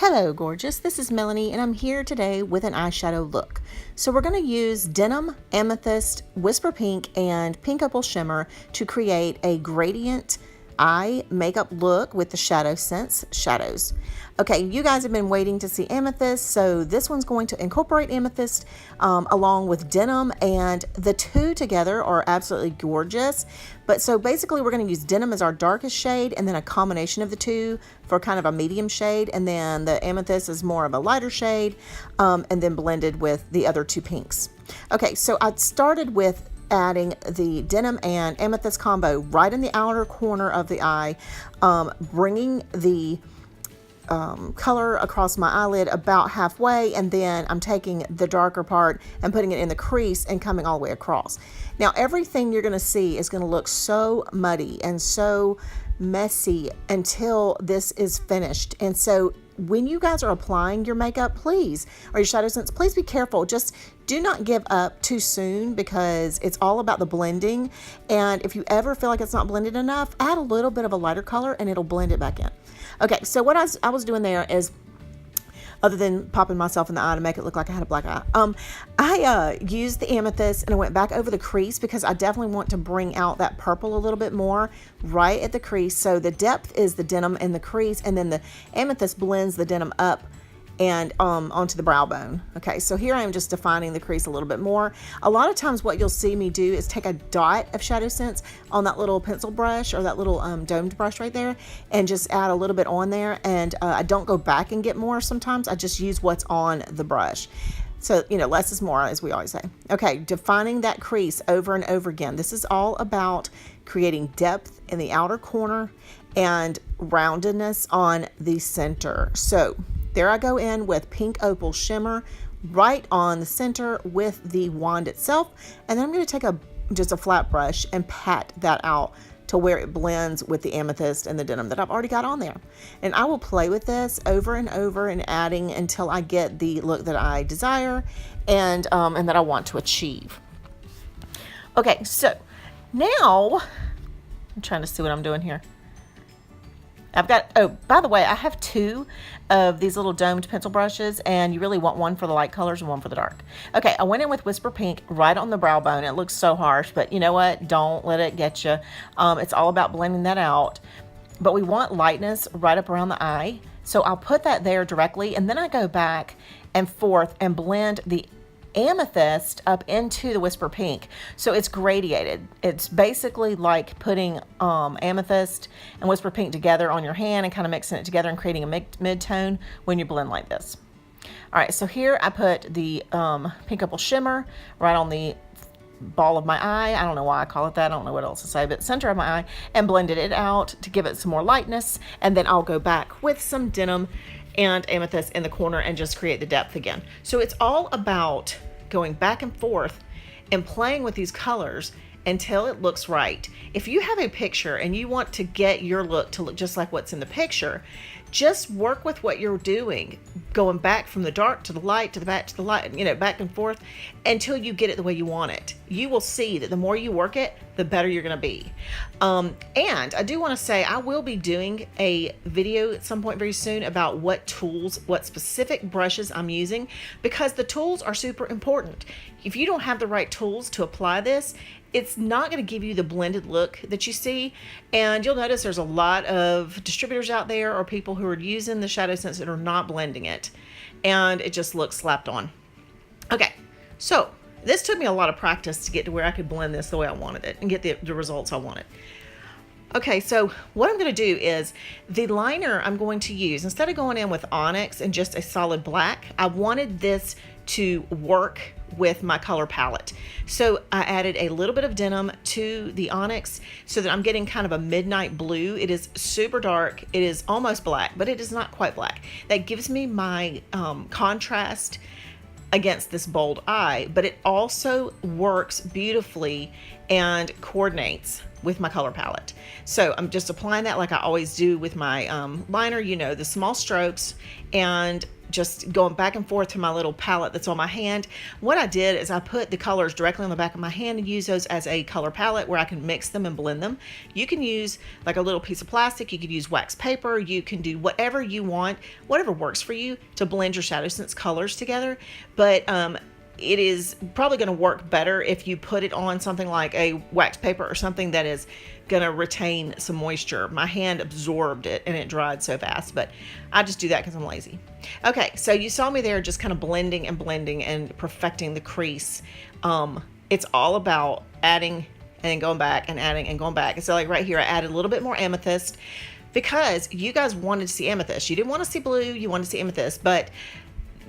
Hello gorgeous, this is Melanie and I'm here today with an eyeshadow look. So we're going to use Denim, Amethyst, Whisper Pink, and Pink Opal Shimmer to create a gradient eye makeup look with the ShadowSense shadows. Okay, you guys have been waiting to see Amethyst, so this one's going to incorporate Amethyst along with Denim, and the two together are absolutely gorgeous. But so basically we're going to use Denim as our darkest shade and then a combination of the two for kind of a medium shade, and then the Amethyst is more of a lighter shade and then blended with the other two pinks. Okay, so I started with adding the Denim and Amethyst combo right in the outer corner of the eye, bringing the color across my eyelid about halfway, and then I'm taking the darker part and putting it in the crease and coming all the way across. Now everything you're going to see is going to look so muddy and so messy until this is finished. And so when you guys are applying your makeup, please, or your ShadowSense, please be careful. Just do not give up too soon, because it's all about the blending. And if you ever feel like it's not blended enough, add a little bit of a lighter color and it'll blend it back in. Okay, so what I was doing there is, other than popping myself in the eye to make it look like I had a black eye, I used the Amethyst and I went back over the crease because I definitely want to bring out that purple a little bit more right at the crease. So the depth is the Denim in the crease, and then the Amethyst blends the Denim up and onto the brow bone. Okay, so here I am just defining the crease a little bit more. A lot of times what you'll see me do is take a dot of ShadowSense on that little pencil brush or that little domed brush right there and just add a little bit on there, and I don't go back and get more sometimes. I just use what's on the brush. So, you know, less is more, as we always say. Okay, defining that crease over and over again. This is all about creating depth in the outer corner and roundedness on the center. So there I go in with Pink Opal Shimmer right on the center with the wand itself. And then I'm going to take just a flat brush and pat that out to where it blends with the Amethyst and the Denim that I've already got on there. And I will play with this over and over and adding until I get the look that I desire and that I want to achieve. Okay, so now I'm trying to see what I'm doing here. I've got, oh, by the way, I have two of these little domed pencil brushes, and you really want one for the light colors and one for the dark. Okay, I went in with Whisper Pink right on the brow bone. It looks so harsh, but you know what? Don't let it get you. It's all about blending that out. But we want lightness right up around the eye. So I'll put that there directly, and then I go back and forth and blend the Amethyst up into the Whisper Pink, so it's gradiated. It's basically like putting Amethyst and Whisper Pink together on your hand and kind of mixing it together and creating a mid-tone when you blend like this. All right, so here I put the Pink Opal Shimmer right on the ball of my eye. I don't know why I call it that. I don't know what else to say, but center of my eye, and blended it out to give it some more lightness. And then I'll go back with some Denim and Amethyst in the corner and just create the depth again. So it's all about going back and forth and playing with these colors until it looks right. If you have a picture and you want to get your look to look just like what's in the picture, just work with what you're doing, going back from the dark to the light to the back to the light, you know, back and forth until you get it the way you want it. You will see that the more you work it, the better you're going to be. And I do want to say I will be doing a video at some point very soon about what tools, what specific brushes I'm using, because the tools are super important. If you don't have the right tools to apply this, it's not going to give you the blended look that you see. And you'll notice there's a lot of distributors out there or people who are using the ShadowSense that are not blending it, and it just looks slapped on. Okay, so this took me a lot of practice to get to where I could blend this the way I wanted it and get the results I wanted. Okay, so what I'm going to do is the liner I'm going to use, instead of going in with Onyx and just a solid black, I wanted this to work with my color palette. So I added a little bit of Denim to the Onyx so that I'm getting kind of a midnight blue. It is super dark. It is almost black, but it is not quite black. That gives me my contrast against this bold eye, but it also works beautifully and coordinates with my color palette. So I'm just applying that like I always do with my liner, you know, the small strokes, and just going back and forth to my little palette that's on my hand. What I did is I put the colors directly on the back of my hand and use those as a color palette where I can mix them and blend them. You can use like a little piece of plastic, you could use wax paper, you can do whatever you want, whatever works for you to blend your ShadowSense colors together. But it is probably going to work better if you put it on something like a wax paper or something that is going to retain some moisture. My hand absorbed it and it dried so fast, but I just do that because I'm lazy. Okay, so you saw me there just kind of blending and perfecting the crease. It's all about adding and going back and adding and going back. And so like right here, I added a little bit more amethyst because you guys wanted to see amethyst. You didn't want to see blue, you wanted to see amethyst, but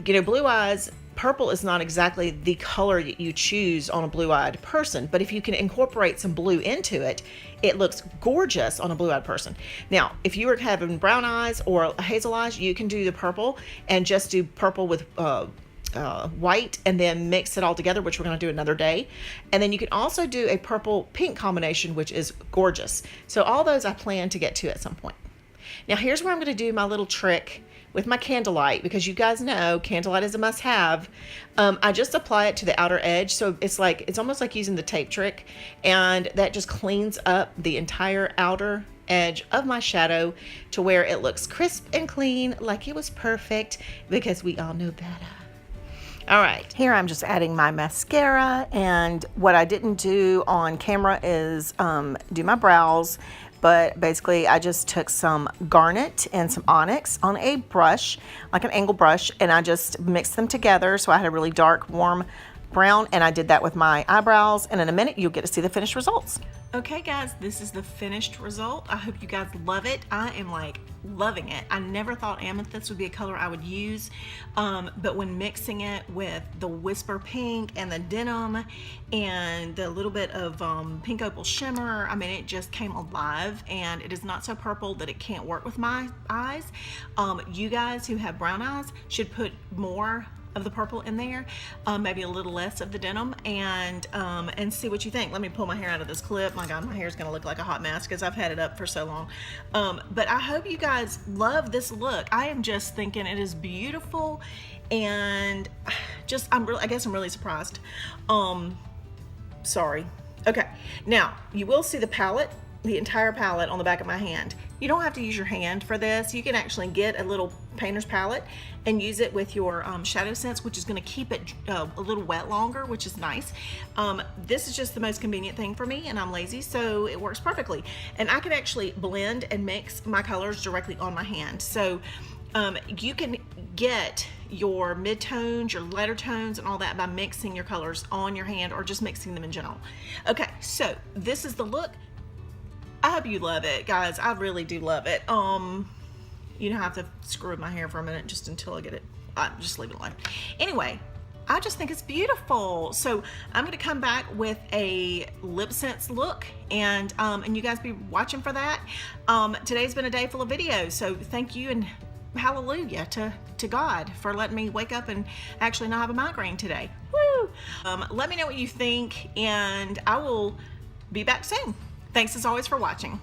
you know, blue eyes, purple is not exactly the color that you choose on a blue-eyed person, but if you can incorporate some blue into it, it looks gorgeous on a blue-eyed person. Now, if you were having brown eyes or hazel eyes, you can do the purple and just do purple with white and then mix it all together, which we're going to do another day. And then you can also do a purple pink combination, which is gorgeous. So all those I plan to get to at some point. Now here's where I'm going to do my little trick with my candlelight, because you guys know candlelight is a must-have. I just apply it to the outer edge, so it's almost like using the tape trick, and that just cleans up the entire outer edge of my shadow to where it looks crisp and clean, like it was perfect, because we all know better. All right, here I'm just adding my mascara, and what I didn't do on camera is do my brows. But basically I just took some Garnet and some Onyx on a brush, like an angle brush, and I just mixed them together so I had a really dark, warm brown, and I did that with my eyebrows, and in a minute you'll get to see the finished results. Okay guys, this is the finished result. I hope you guys love it. I am like loving it. I never thought amethyst would be a color I would use, but when mixing it with the Whisper Pink and the denim and the little bit of pink opal shimmer, I mean, it just came alive, and it is not so purple that it can't work with my eyes. You guys who have brown eyes should put more of the purple in there, maybe a little less of the denim, and see what you think. Let me pull my hair out of this clip. My God, my hair is gonna look like a hot mess because I've had it up for so long. But I hope you guys love this look. I am just thinking it is beautiful, and just I guess I'm really surprised. Sorry. Okay, now you will see the palette, the entire palette on the back of my hand. You don't have to use your hand for this. You can actually get a little painter's palette and use it with your ShadowSense, which is going to keep it a little wet longer, which is nice. This is just the most convenient thing for me, and I'm lazy, so it works perfectly. And I can actually blend and mix my colors directly on my hand. So you can get your mid-tones, your lighter tones, and all that by mixing your colors on your hand or just mixing them in general. Okay, so this is the look. I hope you love it, guys. I really do love it. You don't have to screw with my hair for a minute just until I get it. Just leave it alone. Anyway, I just think it's beautiful. So I'm going to come back with a lip sense look, and you guys be watching for that. Today's been a day full of videos, so thank you and hallelujah to God for letting me wake up and actually not have a migraine today. Woo! Let me know what you think, and I will be back soon. Thanks as always for watching.